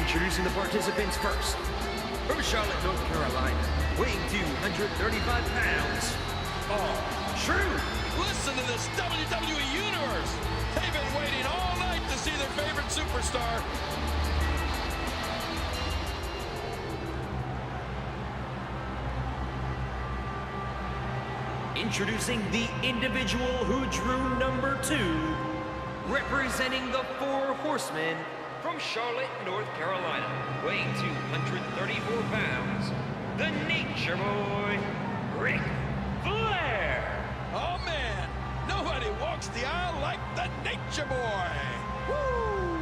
Introducing the participants first. From Charlotte, North Carolina, weighing 235 pounds, R-Truth. Listen to this WWE Universe. They've been waiting all night to see their favorite superstar. Introducing the individual who drew number 2, representing the Four Horsemen from Charlotte, North Carolina, weighing 234 pounds, the Nature Boy, Ric Flair. Oh man, nobody walks the aisle like the Nature Boy. Woo!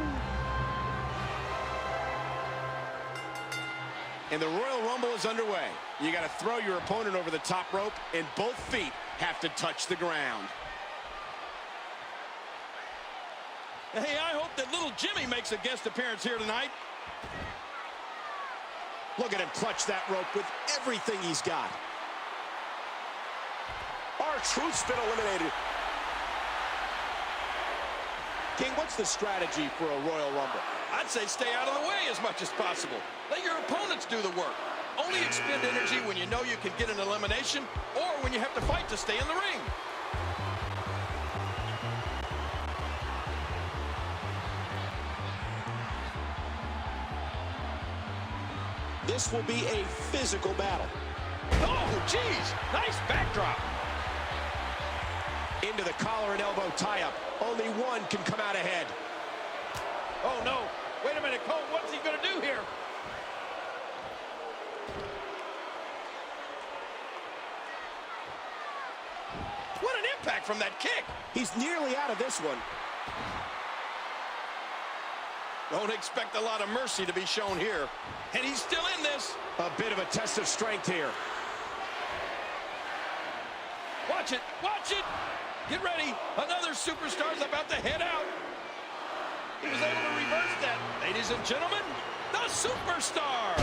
And the Royal Rumble is underway. You got to throw your opponent over the top rope, and both feet have to touch the ground. Hey, I hope that little Jimmy makes a guest appearance here tonight. Look at him clutch that rope with everything he's got. R-Truth's been eliminated. King, what's the strategy for a Royal Rumble? I'd say stay out of the way as much as possible. Let your opponents do the work. Only expend energy when you know you can get an elimination or when you have to fight to stay in the ring. This will be a physical battle. Oh, geez, nice backdrop. Into the collar and elbow tie-up. Only one can come out ahead. Oh, no. Wait a minute, Cole. What's he going to do here? What an impact from that kick. He's nearly out of this one. Don't expect a lot of mercy to be shown here. And he's still in this. A bit of a test of strength here. Watch it. Watch it. Get ready. Another superstar's about to head out. He was able to reverse that. Ladies and gentlemen, the superstar.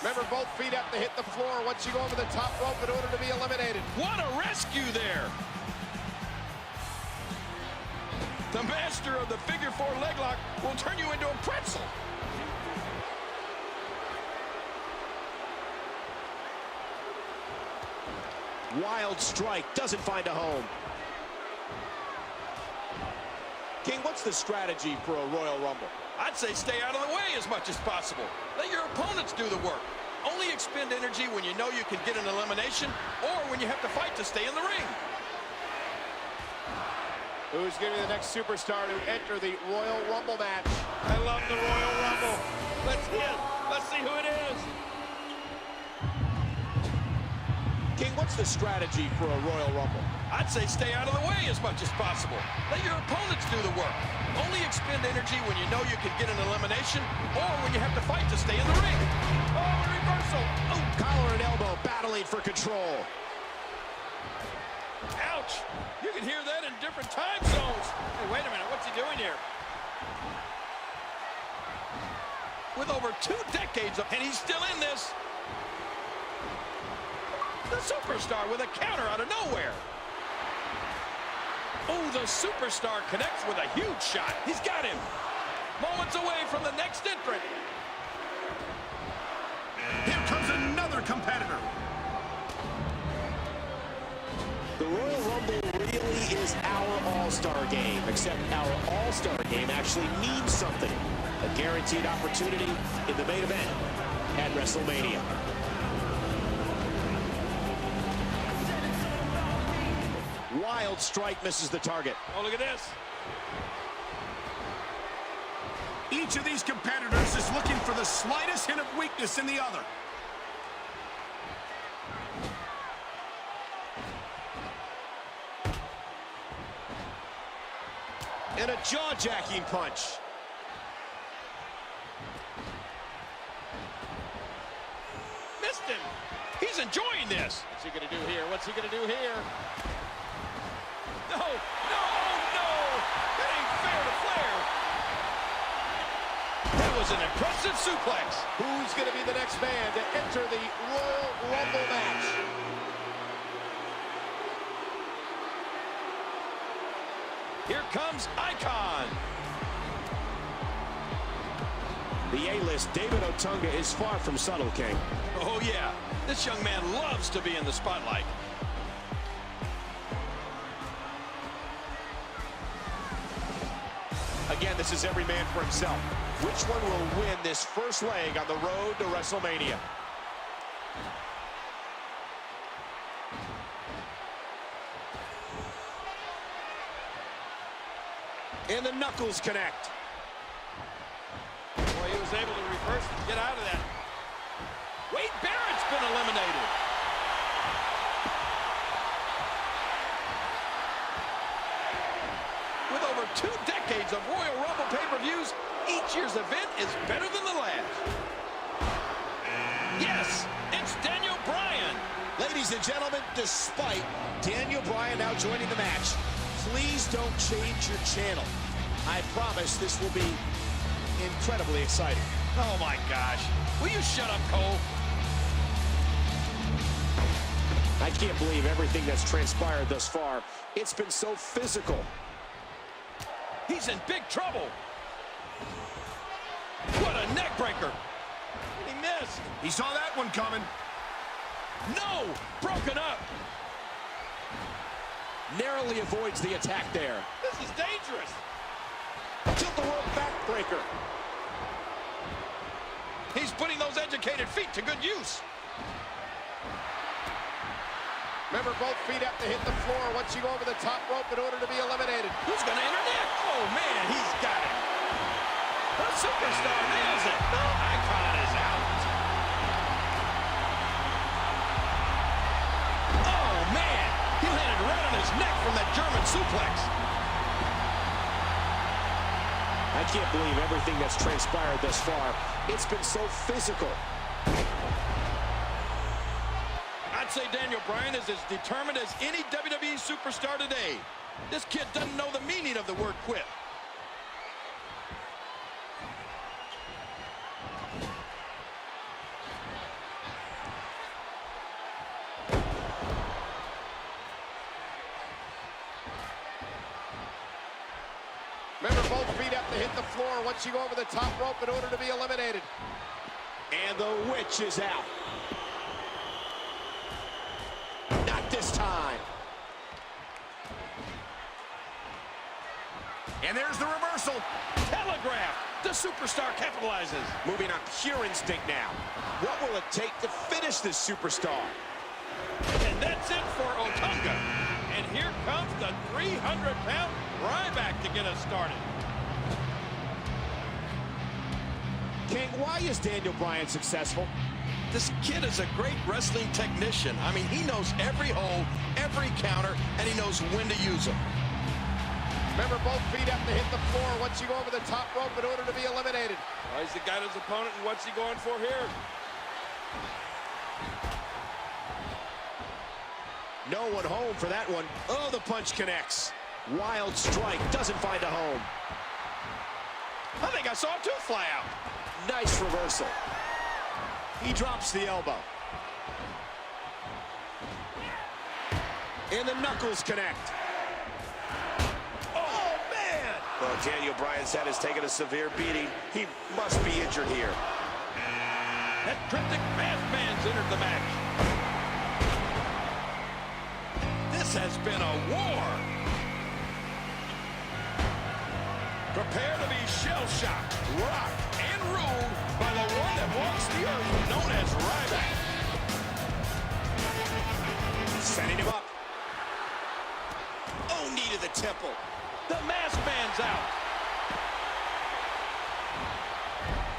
Remember, both feet have to hit the floor once you go over the top rope in order to be eliminated. What a rescue there. The master of the figure 4 leg lock will turn you into a pretzel. Wild strike, doesn't find a home. King, what's the strategy for a Royal Rumble? I'd say stay out of the way as much as possible. Let your opponents do the work. Only expend energy when you know you can get an elimination or when you have to fight to stay in the ring. Who's going to be the next superstar to enter the Royal Rumble match? I love the Royal Rumble. Let's hit. Let's see who it is. King, what's the strategy for a Royal Rumble? I'd say stay out of the way as much as possible. Let your opponents do the work. Only expend energy when you know you can get an elimination or when you have to fight to stay in the ring. Oh, a reversal. Oh, collar and elbow battling for control. Ouch. You can hear that in different time zones. Hey, wait a minute. What's he doing here? With over 2 decades of, and he's still in this. The superstar with a counter out of nowhere. Oh, the superstar connects with a huge shot. He's got him. Moments away from the next entrant. Here comes another competitor. The Royal Rumble really is our all-star game, except our all-star game actually means something. A guaranteed opportunity in the main event at WrestleMania. Wild strike misses the target. Oh, look at this. Each of these competitors is looking for the slightest hint of weakness in the other. And a jaw-jacking punch. Missed him. He's enjoying this. What's he going to do here? What's he going to do here? No, no, no. That ain't fair to Flair. That was an impressive suplex. Who's going to be the next man to enter the Royal Rumble match? Here comes Icon. The A-list, David Otunga, is far from subtle, King. Oh, yeah. This young man loves to be in the spotlight. Again, this is every man for himself. Which one will win this first leg on the road to WrestleMania? And the knuckles connect. Boy, he was able to reverse and get out of that. Wade Barrett's been eliminated. With over 2 decades of Royal Rumble pay-per-views, each year's event is better than the last. Yes, it's Daniel Bryan. Ladies and gentlemen, despite Daniel Bryan now joining the match, please don't change your channel. I promise this will be incredibly exciting. Oh, my gosh. Will you shut up, Cole? I can't believe everything that's transpired thus far. It's been so physical. He's in big trouble. What a neck breaker. He missed. He saw that one coming. No, broken up. Narrowly avoids the attack there. This is dangerous. Tilt-the-world backbreaker. He's putting those educated feet to good use. Remember, both feet have to hit the floor once you go over the top rope in order to be eliminated. Who's going to enter next? Oh, man, he's got it. The superstar nails it. The icon is out. Oh, man. He landed right on his neck from that German suplex. I can't believe everything that's transpired thus far. It's been so physical. I'd say Daniel Bryan is as determined as any WWE superstar today. This kid doesn't know the meaning of the word quit. Remember, both feet have to hit the floor once you go over the top rope in order to be eliminated. And the witch is out. Not this time. And there's the reversal. Telegraph. The superstar capitalizes. Moving on pure instinct now. What will it take to finish this superstar? And that's it for Otunga. And here comes the 300-pound Ryback to get us started. King, why is Daniel Bryan successful? This kid is a great wrestling technician. I mean, he knows every hold, every counter, and he knows when to use them. Remember, both feet have to hit the floor once you go over the top rope in order to be eliminated. Well, he's got his opponent, and what's he going for here? No one home for that one. Oh, the punch connects. Wild strike, doesn't find a home. I think I saw a tooth fly out. Nice reversal. He drops the elbow. And the knuckles connect. Oh, man! Well, Daniel Bryan's head has taken a severe beating. He must be injured here. That cryptic masked man's entered the match. This has been a war. Prepare to be shell-shocked, rocked, and ruled by the one that walks the earth, known as Ryback. Setting him up. Oh, knee to the temple. The masked man's out.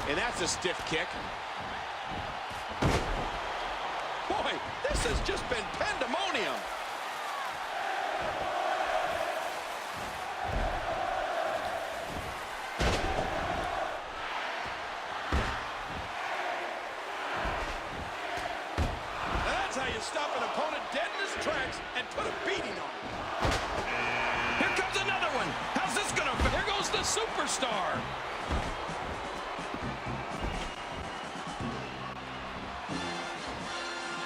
And that's a stiff kick. Boy, this has just been pandemonium. How you stop an opponent dead in his tracks and put a beating on him. Here comes another one. How's this gonna fit? Here goes the superstar.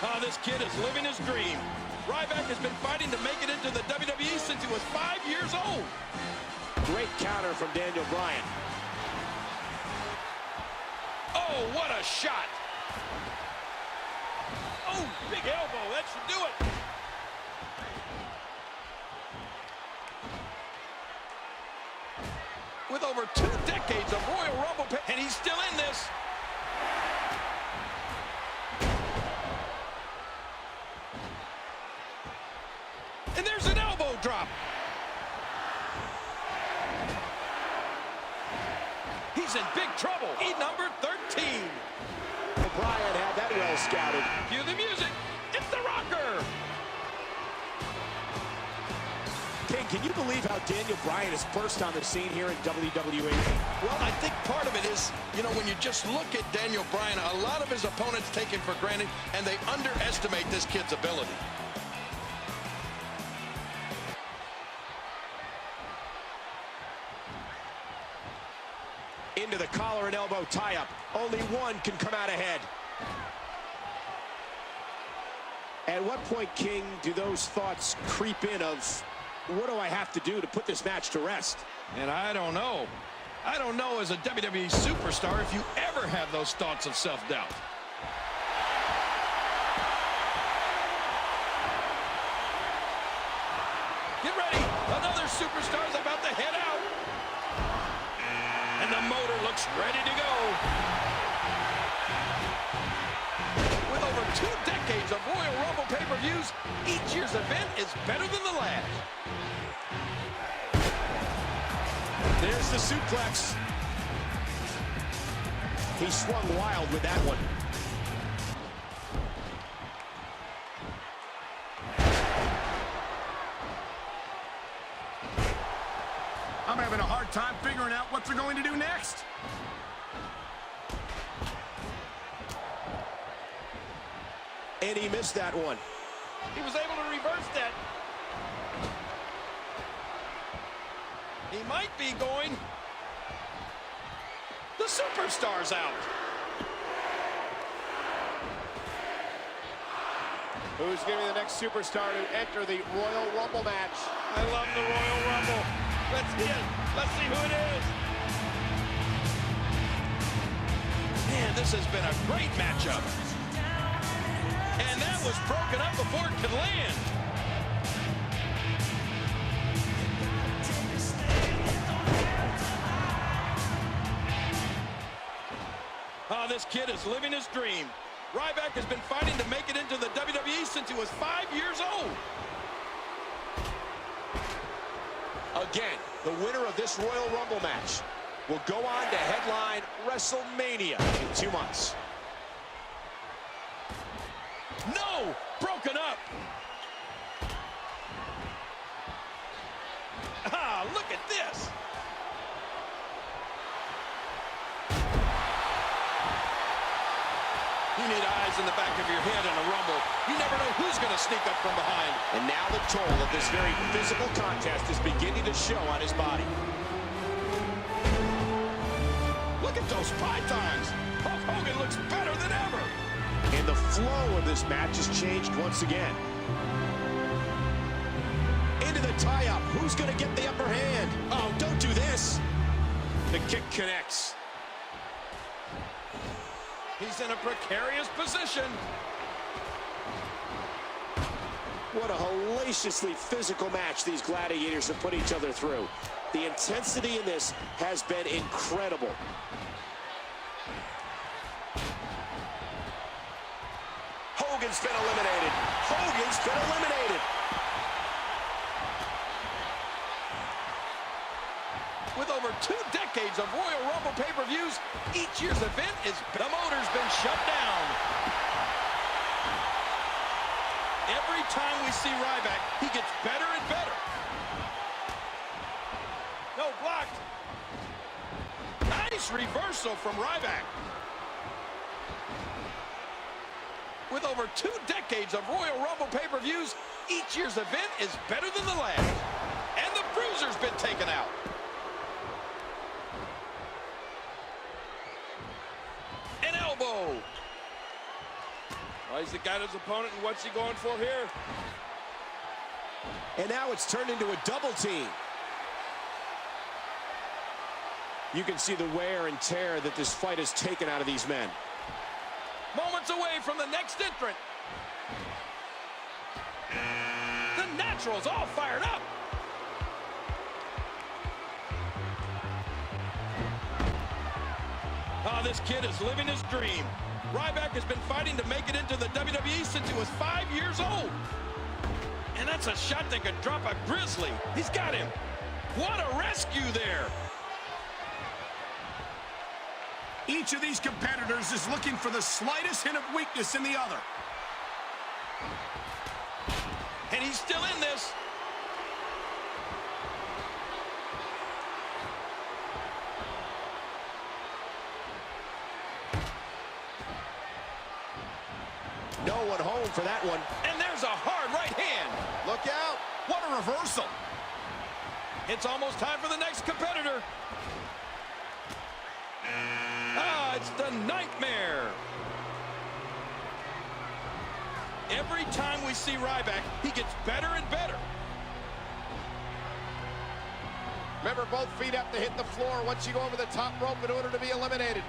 Oh, this kid is living his dream. Ryback has been fighting to make it into the WWE since he was 5 years old. Great counter from Daniel Bryan. Oh, what a shot. Oh, big elbow. That should do it. With over 2 decades of Royal Rumble, and he's still in this. And there's an elbow drop. He's in big trouble. He's number 13. O'Brien had that well scouted. Cue the music. It's the Rocker. King, can you believe how Daniel Bryan has burst on the scene here in WWE? Well, I think part of it is, you know, when you just look at Daniel Bryan, a lot of his opponents take him for granted, and they underestimate this kid's ability. Into the collar and elbow tie-up. Only one can come out ahead. At what point, King, do those thoughts creep in of, what do I have to do to put this match to rest? And I don't know. I don't know as a WWE superstar if you ever have those thoughts of self-doubt. Get ready. Another superstar's about to head out. And the motor looks ready to go. With over 2 decades of Royal Rumble pay-per-views, each year's event is better than the last. There's the suplex. He swung wild with that one. I'm having a hard time figuring out what they're going to do next. And he missed that one. He was able to reverse that. He might be going. The superstar's out. Who's going to be the next superstar to enter the Royal Rumble match? I love the Royal Rumble. Let's see who it is. Man, this has been a great matchup. And that was broken up before it could land. Oh, this kid is living his dream. Ryback has been fighting to make it into the WWE since he was 5 years old. Again, the winner of this Royal Rumble match will go on to headline WrestleMania in 2 months. No! Broken up! Ah, look at this! You need eyes in the back of your head in a Rumble. You never know who's going to sneak up from behind. And now the toll of this very physical contest is beginning to show on his body. Look at those pythons! Hulk Hogan looks better than ever! And the flow of this match has changed once again. Into the tie-up. Who's going to get the upper hand? Oh, don't do this. The kick connects. He's in a precarious position. What a hellaciously physical match these gladiators have put each other through. The intensity in this has been incredible. Hogan's been eliminated. Hogan's been eliminated. With over 2 decades of Royal Rumble pay-per-views, each year's event is... The motor's been shut down. Every time we see Ryback, he gets better and better. No, blocked. Nice reversal from Ryback. With over 2 decades of Royal Rumble pay-per-views, each year's event is better than the last. And the Bruiser's been taken out. An elbow. Well, he's got his opponent, and what's he going for here? And now it's turned into a double team. You can see the wear and tear that this fight has taken out of these men. Moments away from the next entrant. The Natural's all fired up. Oh, this kid is living his dream. Ryback has been fighting to make it into the WWE since he was 5 years old. And that's a shot that could drop a grizzly. He's got him. What a rescue there. Each of these competitors is looking for the slightest hint of weakness in the other. And he's still in this. No one home for that one. And there's a hard right hand. Look out. What a reversal. It's almost time for the next competitor. Ah, it's the Nightmare. Every time we see Ryback, he gets better and better. Remember, both feet have to hit the floor once you go over the top rope in order to be eliminated.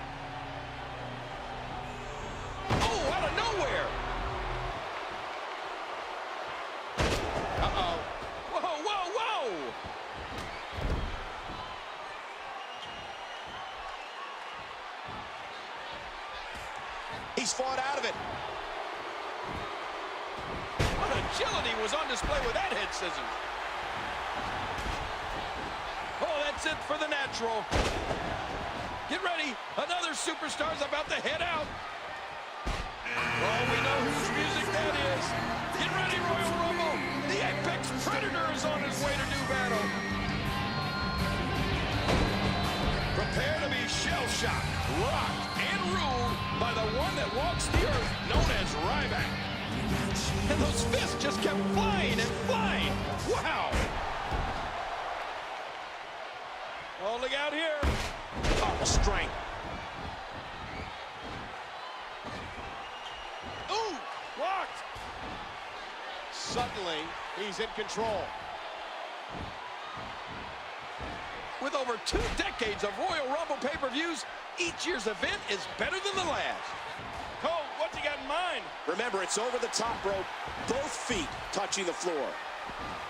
Oh, out of nowhere. Uh-oh. Whoa, whoa, whoa. He's fought out of it. What agility was on display with that head scissors. Oh, that's it for the Natural. Get ready. Another superstar's about to head out. Oh, we know whose music that is. Get ready, Royal Rumble. The Apex Predator is on his way to do battle. Prepare to be shell-shocked, rocked, and ruled by the one that walks the earth, known as Ryback. And those fists just kept flying and flying. Wow. Oh, look out here. Oh, strength. Ooh, blocked. Suddenly, he's in control. With over 2 decades of Royal Rumble pay-per-views, each year's event is better than the last. Cole, what's he got in mind? Remember, it's over the top rope, both feet touching the floor.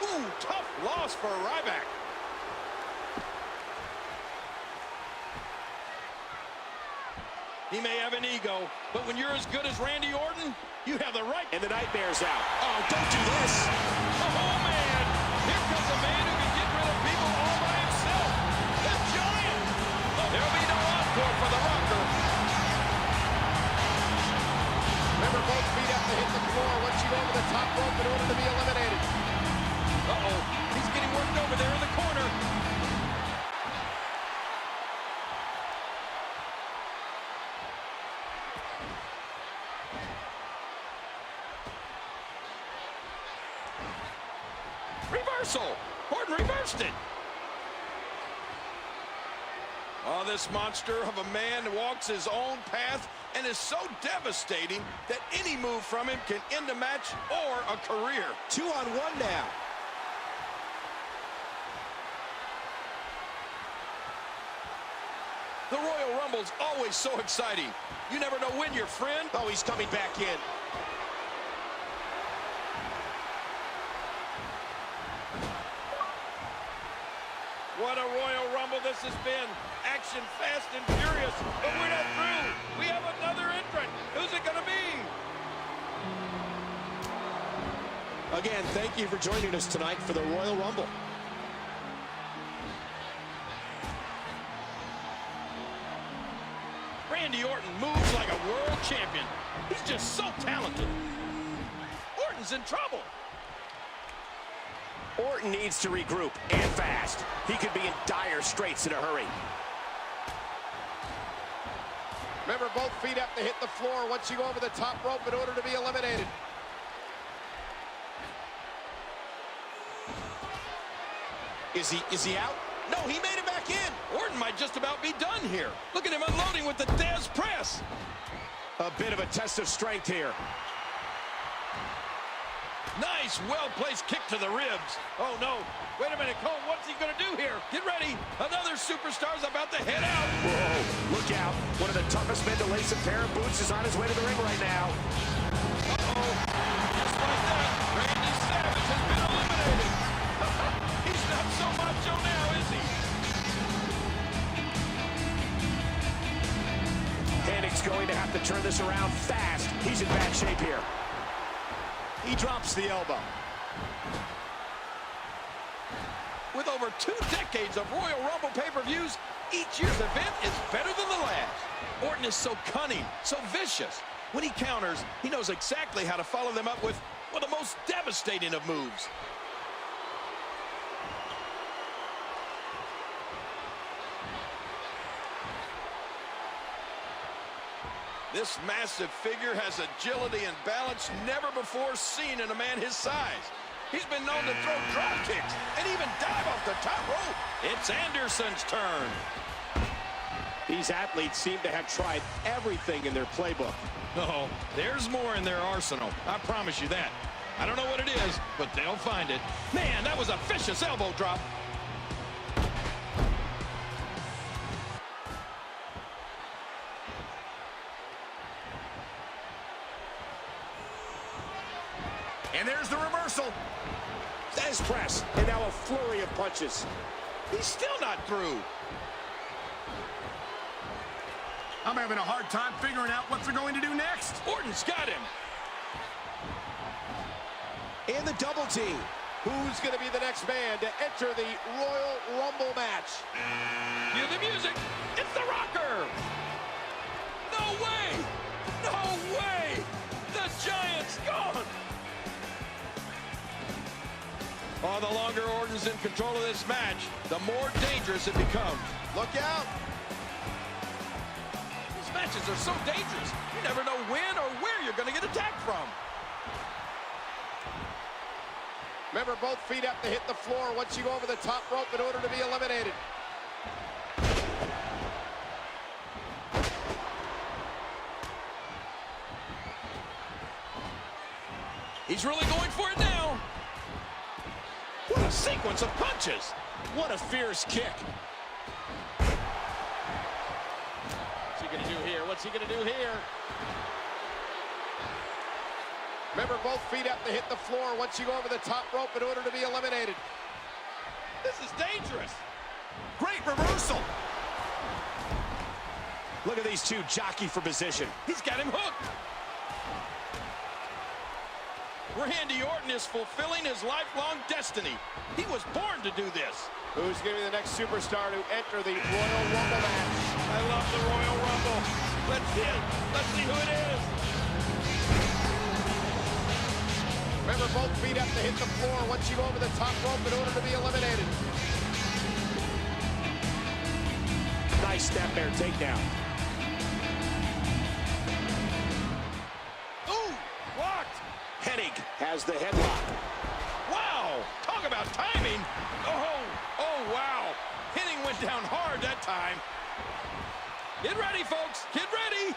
Ooh, tough loss for Ryback. He may have an ego, but when you're as good as Randy Orton, you have the right. And the Nightmare's out. Oh, don't do this. Oh, man. Here comes a man who can get rid of people all by himself. The Giant. There'll be no encore for the Rocker. Remember, both feet have to hit the floor once you go over the top rope in order to be eliminated. Uh-oh. He's getting worked over there in the corner. Reversal. Orton reversed it. Oh, this monster of a man walks his own path and is so devastating that any move from him can end a match or a career. 2-on-1 now. The Royal Rumble's always so exciting. You never know when your friend. Oh, he's coming back in. What a Royal Rumble this has been. Action fast and furious, but we're not through. We have another entrant. Who's it going to be? Again, thank you for joining us tonight for the Royal Rumble. Randy Orton moves like a world champion. He's just so talented. Orton's in trouble. Orton needs to regroup, and fast. He could be in dire straits in a hurry. Remember, both feet have to hit the floor once you go over the top rope in order to be eliminated. Is he out? No, he made it back in. Orton might just about be done here. Look at him unloading with the Dez press. A bit of a test of strength here. Nice, well-placed kick to the ribs. Oh, no. Wait a minute, Cole, what's he going to do here? Get ready. Another superstar's about to head Whoa, look out. One of the toughest men to lace a pair of boots is on his way to the ring right now. Uh-oh. Just like that, Randy Savage has been eliminated. He's not so macho now, is he? Henig's going to have to turn this around fast. He's in bad shape here. He drops the elbow. With over 2 decades of Royal Rumble pay-per-views, each year's event is better than the last. Orton is so cunning, so vicious. When he counters, he knows exactly how to follow them up with one of the most devastating of moves. This massive figure has agility and balance never before seen in a man his size. He's been known to throw drop kicks and even dive off the top rope. It's Anderson's turn. These athletes seem to have tried everything in their playbook. Oh, there's more in their arsenal. I promise you that. I don't know what it is, but they'll find it. Man, that was a vicious elbow drop. And there's the reversal. There's press, and now a flurry of punches. He's still not through. I'm having a hard time figuring out what they're going to do next. Orton's got him. And the double team. Who's going to be the next man to enter the Royal Rumble match? Cue the music. It's the Rocker. No way. No way. The Giant's gone. Oh, the longer Orton's in control of this match, the more dangerous it becomes. Look out. These matches are so dangerous. You never know when or where you're going to get attacked from. Remember, both feet have to hit the floor once you go over the top rope in order to be eliminated. He's really going for it now. What a sequence of punches. What a fierce kick. What's he going to do here? What's he going to do here? Remember, both feet have to hit the floor once you go over the top rope in order to be eliminated. This is dangerous. Great reversal. Look at these two jockey for position. He's got him hooked. Randy Orton is fulfilling his lifelong destiny. He was born to do this. Who's going to be the next superstar to enter the Royal Rumble match? I love the Royal Rumble. Let's see it. Let's see who it is. Remember, both feet have to hit the floor once you go over the top rope in order to be eliminated. Nice snap bear takedown. Ooh, blocked. Hennig has the headlock. Wow, talk about timing. Oh, wow. Hennig went down hard that time. Get ready, folks. Get ready.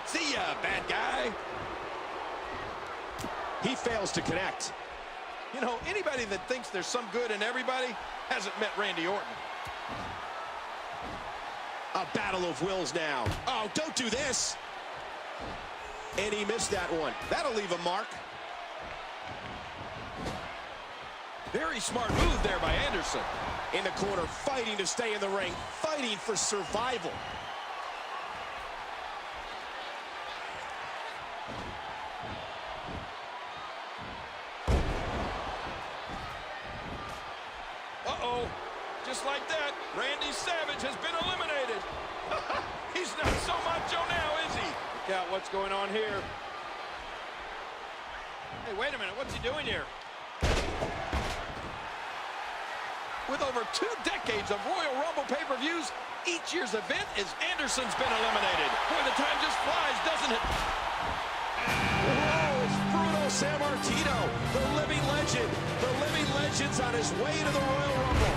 See ya, bad guy. He fails to connect. You know, anybody that thinks there's some good in everybody hasn't met Randy Orton. A battle of wills now. Oh, don't do this. And he missed that one. That'll leave a mark. Very smart move there by Anderson. In the corner, fighting to stay in the ring, fighting for survival. Uh-oh. Just like that, Randy Savage has been eliminated. He's not so macho now, is he? Look out, what's going on here? Hey, wait a minute, what's he doing here? With over 2 decades of Royal Rumble pay-per-views, each year's event is Anderson's been eliminated. Boy, the time just flies, doesn't it? Whoa, it's Bruno Sammartino, the living legend. The living legend's on his way to the Royal Rumble.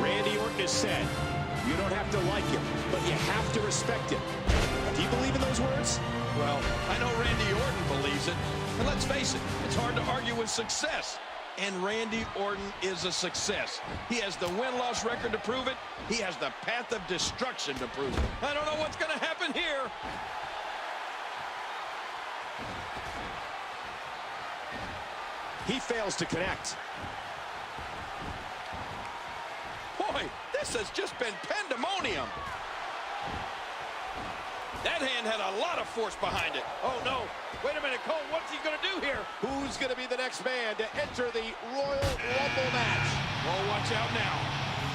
Randy Orton has said, you don't have to like him, but you have to respect him. Do you believe in those words? Well, I know Randy Orton believes it. And let's face it, it's hard to argue with success. And Randy Orton is a success. He has the win-loss record to prove it. He has the path of destruction to prove it. I don't know what's going to happen here. He fails to connect. Boy, this has just been pandemonium. That hand had a lot of force behind it. Oh, no. Wait a minute, Cole. What's he going to do here? Who's going to be the next man to enter the Royal Rumble match? Oh, watch out now.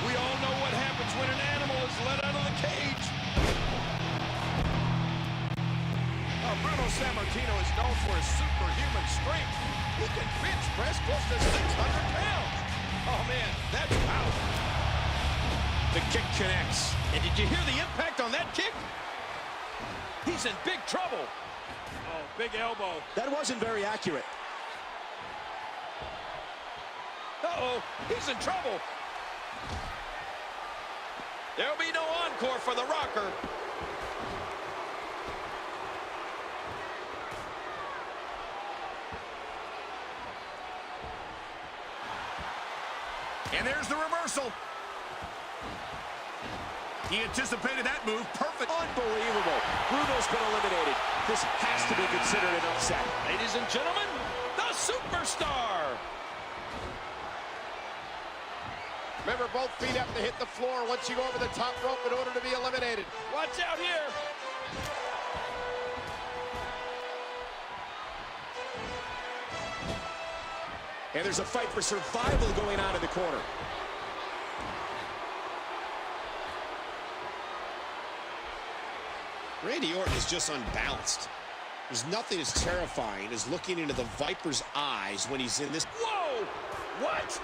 We all know what happens when an animal is let out of the cage. Bruno Sammartino is known for his superhuman strength. He can bench press close to 600 pounds. Oh, man, that's power. The kick connects. And did you hear the impact on that kick? He's in big trouble. Oh, big elbow. That wasn't very accurate. Uh-oh, he's in trouble. There'll be no encore for the Rocker. And there's the reversal. He anticipated that move. Perfect. Unbelievable. Bruno's been eliminated. This has to be considered an upset. Ladies and gentlemen, the Superstar. Remember, both feet have to hit the floor once you go over the top rope in order to be eliminated. Watch out here. And there's a fight for survival going on in the corner. Randy Orton is just unbalanced. There's nothing as terrifying as looking into the Viper's eyes when he's in this. Whoa! What?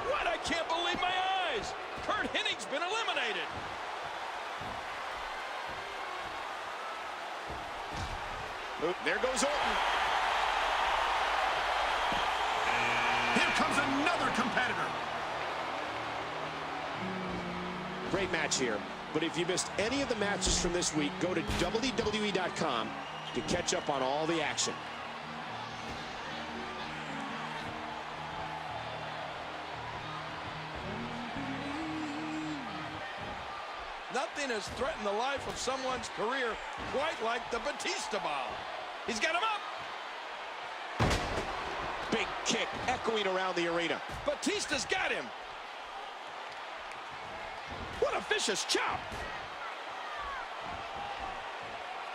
What? I can't believe my eyes. Curt Hennig's been eliminated. Oop, there goes Orton. Here comes another competitor. Great match here. But if you missed any of the matches from this week, go to WWE.com to catch up on all the action. Nothing has threatened the life of someone's career quite like the Batista bomb. He's got him up. Big kick echoing around the arena. Batista's got him. What a vicious chop.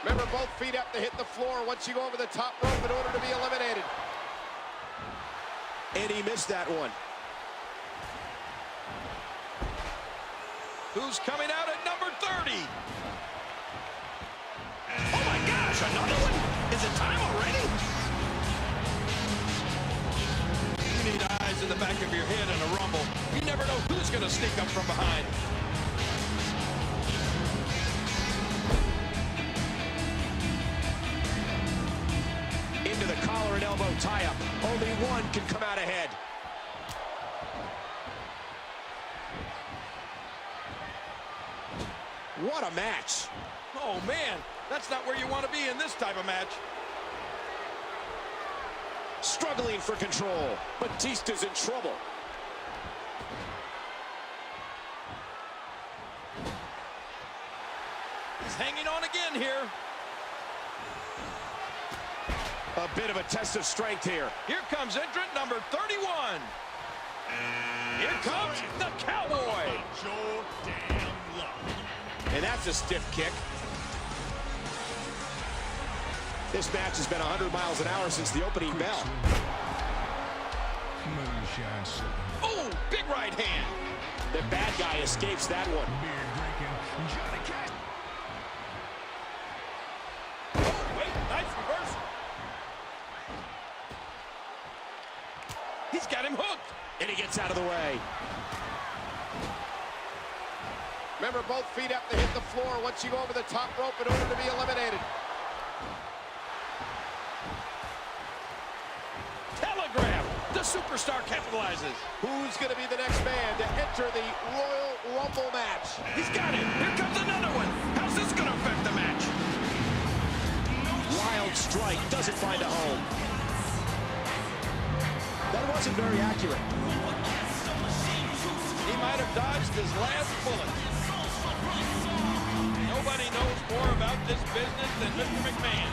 Remember, both feet have to hit the floor once you go over the top rope in order to be eliminated. And he missed that one. Who's coming out at number 30? Oh my gosh, another one? Is it time already? You need eyes in the back of your head in a rumble. You never know who's going to sneak up from behind. Into the collar and elbow tie-up. Only one can come out ahead. What a match. Oh man, that's not where you want to be in this type of match. Struggling for control. Batista's in trouble. He's hanging on again here. A bit of a test of strength here. Here comes entrant number 31. Here comes the Cowboy. And that's a stiff kick. This match has been 100 miles an hour since the opening bell. Oh, big right hand. The bad guy escapes that one. Oh, wait, nice reversal. He's got him hooked. And he gets out of the way. Remember, both feet have to hit the floor once you go over the top rope in order to be eliminated. Telegraph. The Superstar capitalizes. Who's going to be the next man to enter the Royal Rumble match? He's got it. Here comes another one. How's this going to affect the match? Wild strike doesn't find a home. That wasn't very accurate. He might have dodged his last bullet. Nobody knows more about this business than Mr. McMahon.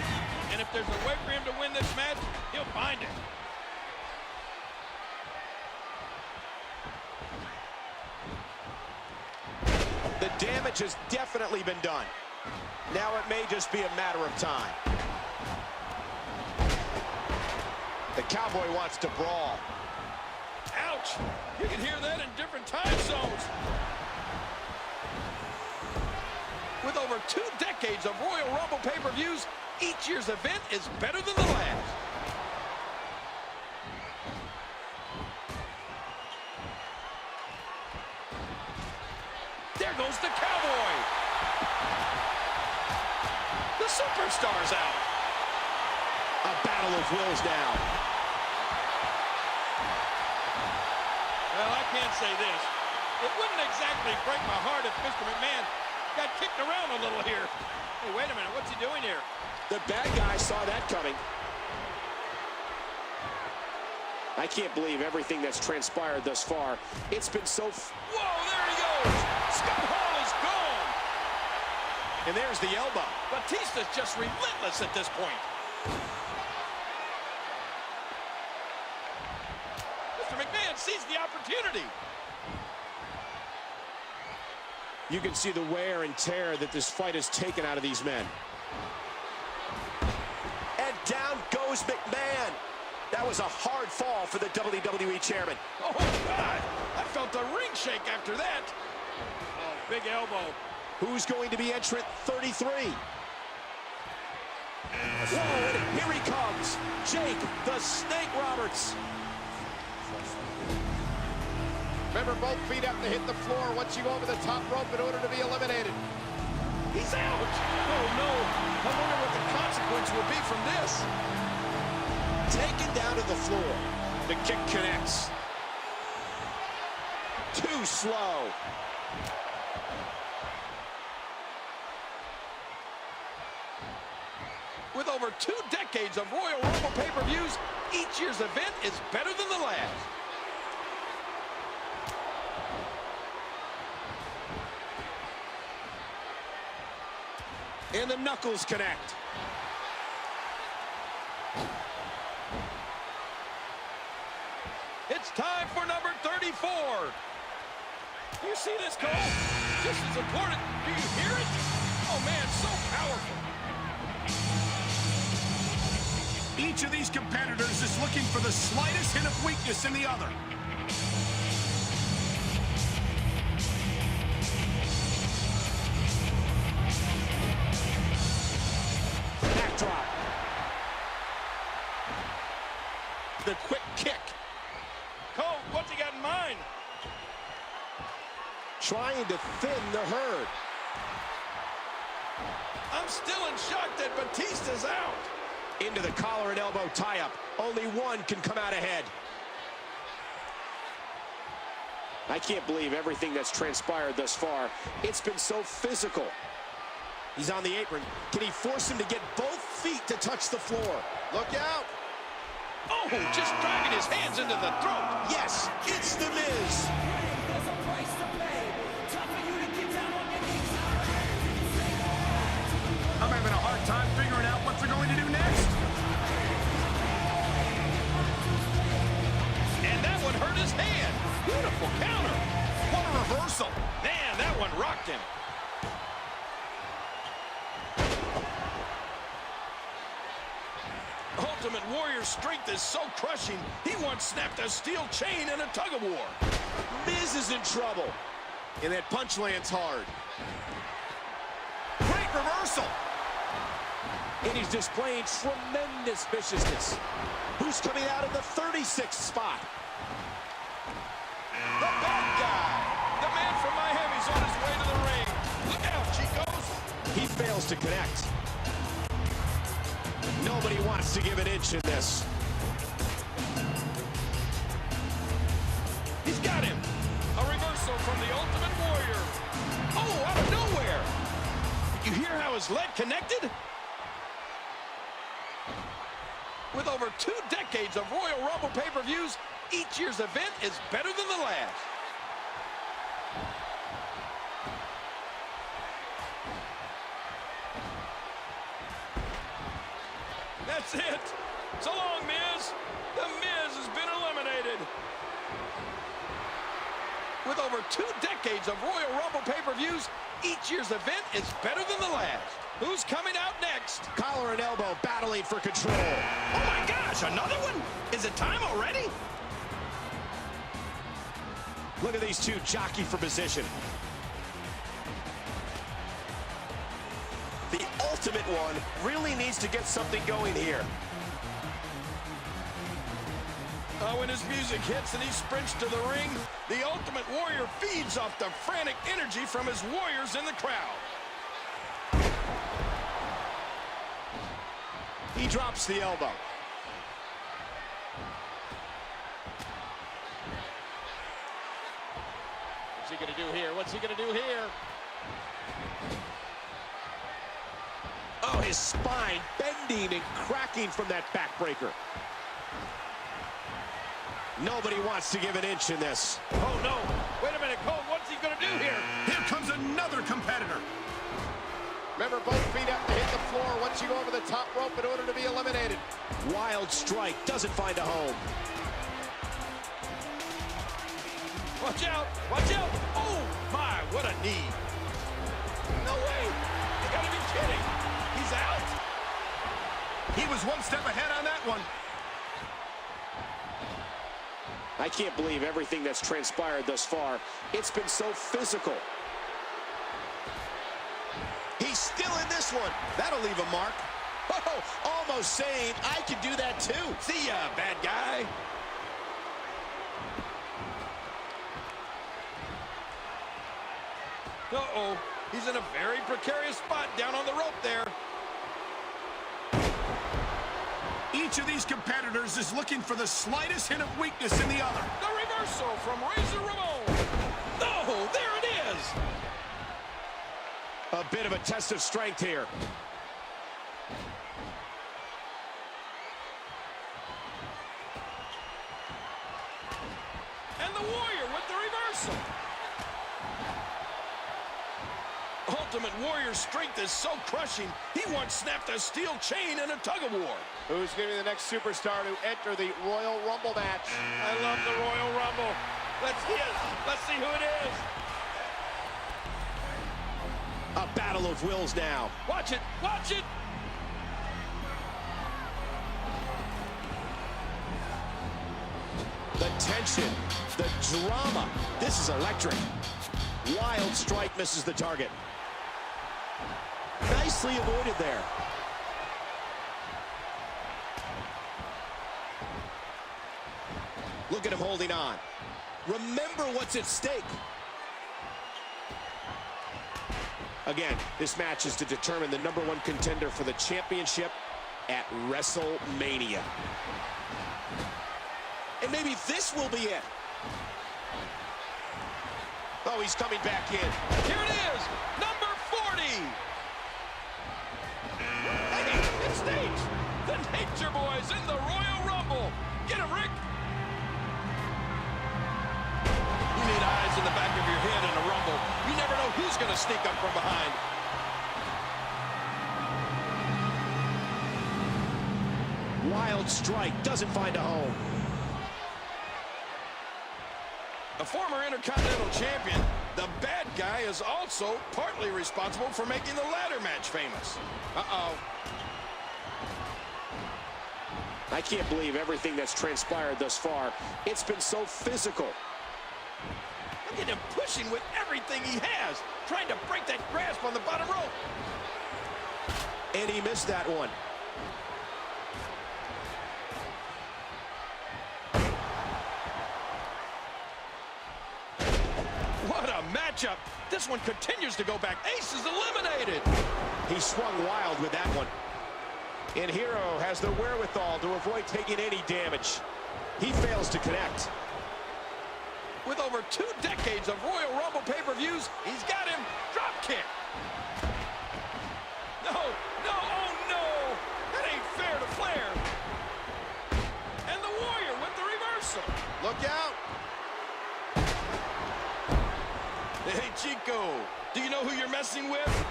And if there's a way for him to win this match, he'll find it. The damage has definitely been done. Now it may just be a matter of time. The Cowboy wants to brawl. Ouch! You can hear that in different time zones. With over 2 decades of Royal Rumble pay-per-views, each year's event is better than the last. There goes the Cowboy. The Superstar's out. A battle of wills now. Well, I can't say this. It wouldn't exactly break my heart if Mr. McMahon got kicked around a little here. Hey, wait a minute. What's he doing here? The bad guy saw that coming. I can't believe everything that's transpired thus far. It's been so... Whoa, there he goes. Scott Hall is gone. And there's the elbow. Batista's just relentless at this point. Mr. McMahon sees the opportunity. You can see the wear and tear that this fight has taken out of these men. And down goes McMahon. That was a hard fall for the WWE chairman. Oh, God. I felt the ring shake after that. Oh, big elbow. Who's going to be entrant 33? Whoa, and here he comes. Jake the Snake Roberts. Remember, both feet have to hit the floor once you go over the top rope in order to be eliminated. He's out. Oh, no. I wonder what the consequence will be from this. Taken down to the floor. The kick connects. Too slow. With over 2 decades of Royal Rumble pay-per-views, each year's event is better than the last. And the knuckles connect. It's time for number 34. Do you see this, Cole? This is important. Do you hear it? Oh, man, so powerful. Each of these competitors is looking for the slightest hint of weakness in the other. Backdrop. The quick kick. Cole, what's he got in mind? Trying to thin the herd. I'm still in shock that Batista's out. Into the collar and elbow tie-up. Only one can come out ahead. I can't believe everything that's transpired thus far. It's been so physical. He's on the apron. Can he force him to get both feet to touch the floor? Look out. Oh, just driving his hands into the throat. Yes, it's The Miz. I'm having a hard time figuring out what they're going to do next. And that one hurt his hand. Beautiful counter. What a reversal. Man, that one rocked him. Ultimate Warrior's strength is so crushing, he once snapped a steel chain in a tug-of-war. Miz is in trouble. And that punch lands hard. Great reversal. And he's displaying tremendous viciousness. Who's coming out of the 36th spot? The bad guy. The man from Miami's on his way to the ring. Look out, Chicos. He fails to connect. Nobody wants to give an inch in this. He's got him. A reversal from the Ultimate Warrior. Oh, out of nowhere. You hear how his leg connected? With over 2 decades of Royal Rumble pay-per-views, each year's event is better than the last. That's it. So long, Miz. The Miz has been eliminated. With over 2 decades of Royal Rumble pay-per-views, each year's event is better than the last. Who's coming out next? Collar and elbow battling for control. Oh my gosh, another one? Is it time already? Look at these two jockey for position. The Ultimate One really needs to get something going here. When his music hits and he sprints to the ring, the Ultimate Warrior feeds off the frantic energy from his warriors in the crowd. He drops the elbow. What's he going to do here? What's he going to do here? Oh, his spine bending and cracking from that backbreaker. Nobody wants to give an inch in this. Oh, no. Wait a minute, Cole. What's he going to do here? Here comes another competitor. Remember, both feet have to hit the floor once you go over the top rope in order to be eliminated. Wild strike doesn't find a home. Watch out. Watch out. Oh, my. What a knee. No way. You got to be kidding. He's out. He was one step ahead on that one. I can't believe everything that's transpired thus far. It's been so physical. He's still in this one. That'll leave a mark. Oh, almost saying I can do that too. See ya, bad guy. Uh-oh. He's in a very precarious spot down on the rope there. Each of these competitors is looking for the slightest hint of weakness in the other. The reversal from Razor Ramon. No, there it is. A bit of a test of strength here. And the Warrior with the reversal. Ultimate Warrior's strength is so crushing, he once snapped a steel chain in a tug-of-war. Who's going to be the next superstar to enter the Royal Rumble match? I love the Royal Rumble. Let's see it. Let's see who it is. A battle of wills now. Watch it. Watch it. The tension, the drama. This is electric. Wild strike misses the target. Nicely avoided there. Look at him holding on. Remember what's at stake. Again, this match is to determine the #1 contender for the championship at WrestleMania. And maybe this will be it. Oh, he's coming back in. Here it is, number 40. Hey, it's Nate. The Nature Boys in the Royal Rumble. Get him, Rick. You need eyes in the back of your head in a Rumble. You never know who's going to sneak up from behind. Wild strike doesn't find a home. A former Intercontinental Champion, the bad guy is also partly responsible for making the ladder match famous. Uh-oh. I can't believe everything that's transpired thus far. It's been so physical. Look at him pushing with everything he has, trying to break that grasp on the bottom rope. And he missed that one. What a matchup. This one continues to go back. Ace is eliminated. He swung wild with that one. And Hero has the wherewithal to avoid taking any damage. He fails to connect. With over 2 decades of Royal Rumble pay-per-views, he's got him. Drop kick. No, no, oh no. That ain't fair to Flair. And the Warrior with the reversal. Look Hey, Chico, do you know who you're messing with?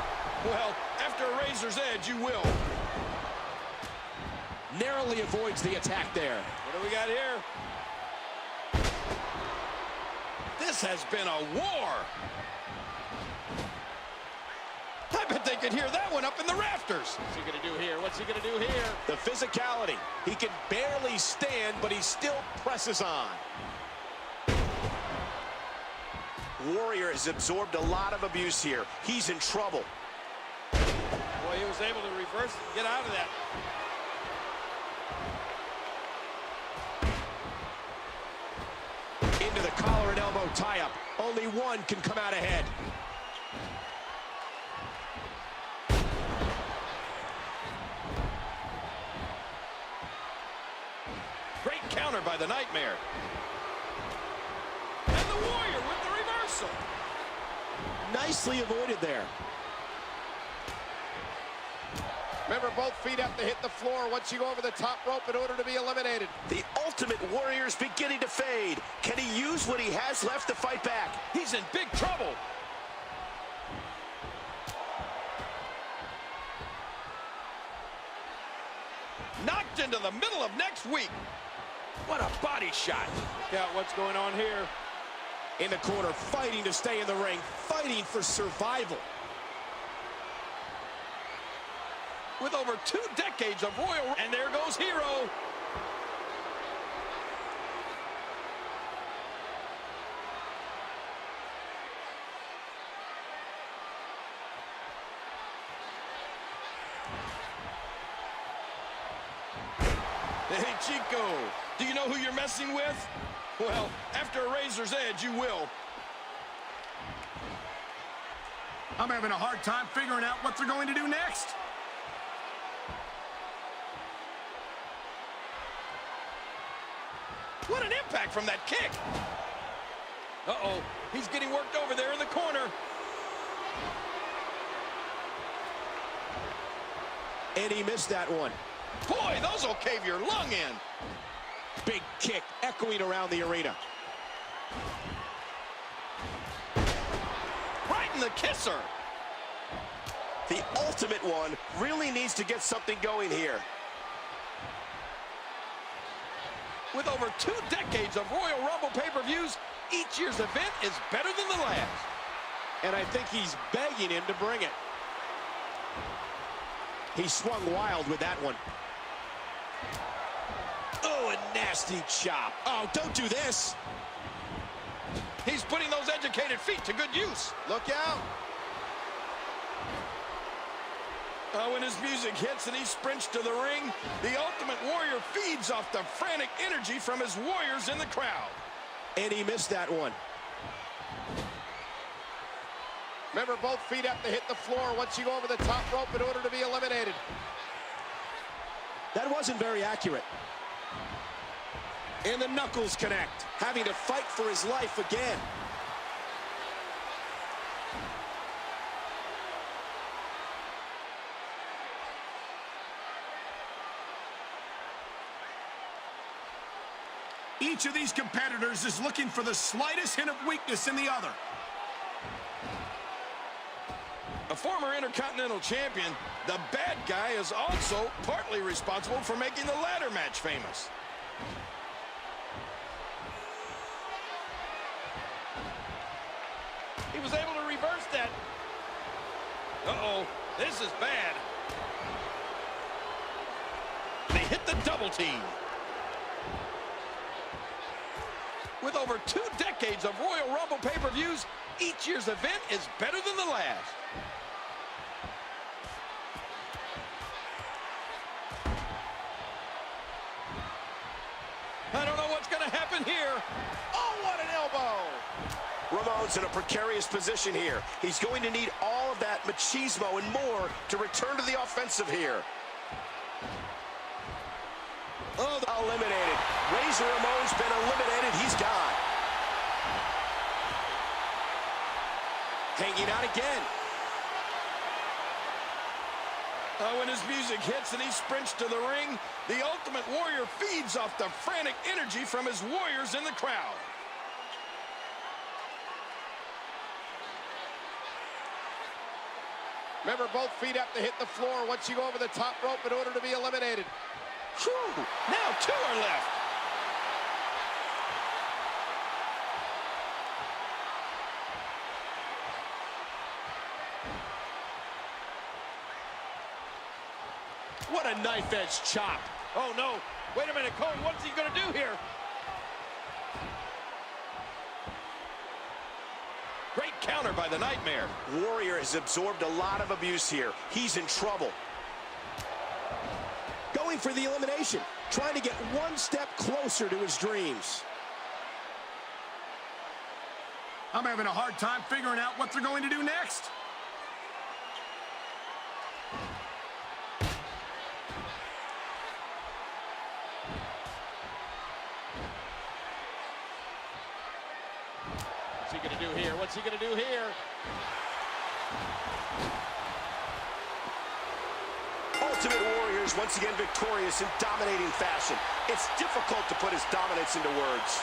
Well, after a razor's edge, you will. Narrowly avoids the attack there. What do we got here? This has been a war. I bet they could hear that one up in the rafters. What's he going to do here? What's he going to do here? The physicality. He can barely stand, but he still presses on. Warrior has absorbed a lot of abuse here. He's in trouble. Boy, he was able to reverse and get out of that. Into the collar and elbow tie-up. Only one can come out ahead. Great counter by the Nightmare. And the Warrior with the reversal. Nicely avoided there. Remember, both feet have to hit the floor once you go over the top rope in order to be eliminated. The Ultimate Warrior is beginning to fade. Can he use what he has left to fight back? He's in big trouble. Knocked into the middle of next week. What a body shot. Yeah, what's going on here? In the corner, fighting to stay in the ring, fighting for survival. With over 2 decades of Royal... And there goes Hero. Hey, Chico, do you know who you're messing with? Well, after a razor's edge, you will. I'm having a hard time figuring out what they're going to do next. What an impact from that kick. Uh-oh, he's getting worked over there in the corner. And he missed that one. Boy, those will cave your lung in. Big kick echoing around the arena. Right in the kisser. The Ultimate One really needs to get something going here. With over 2 decades of Royal Rumble pay-per-views, each year's event is better than the last. And I think he's begging him to bring it. He swung wild with that one. Oh, a nasty chop. Oh, don't do this. He's putting those educated feet to good use. Look out. When his music hits and he sprints to the ring, the Ultimate Warrior feeds off the frantic energy from his warriors in the crowd. And he missed that one. Remember, both feet have to hit the floor once you go over the top rope in order to be eliminated. That wasn't very accurate. And the knuckles connect, having to fight for his life again. Each of these competitors is looking for the slightest hint of weakness in the other. A former Intercontinental Champion, the bad guy is also partly responsible for making the ladder match famous. He was able to reverse that. Uh-oh, this is bad. They hit the double team. With over 2 decades of Royal Rumble pay-per-views, each year's event is better than the last. I don't know what's going to happen here. Oh, what an elbow. Ramon's in a precarious position here. He's going to need all of that machismo and more to return to the offensive here. Oh, eliminated. Razor Ramon's been eliminated. He's gone. Hanging out again. When his music hits and he sprints to the ring, the Ultimate Warrior feeds off the frantic energy from his warriors in the crowd. Remember, both feet have to hit the floor once you go over the top rope in order to be eliminated. Whew. Now 2 are left. What a knife-edge chop. Oh, no. Wait a minute, Cole. What's he going to do here? Great counter by the Nightmare. Warrior has absorbed a lot of abuse here. He's in trouble. Going for the elimination, trying to get one step closer to his dreams. I'm having a hard time figuring out what they're going to do next. What's he going to do here? What's he going to do here? Ultimate Warriors once again victorious in dominating fashion. It's difficult to put his dominance into words.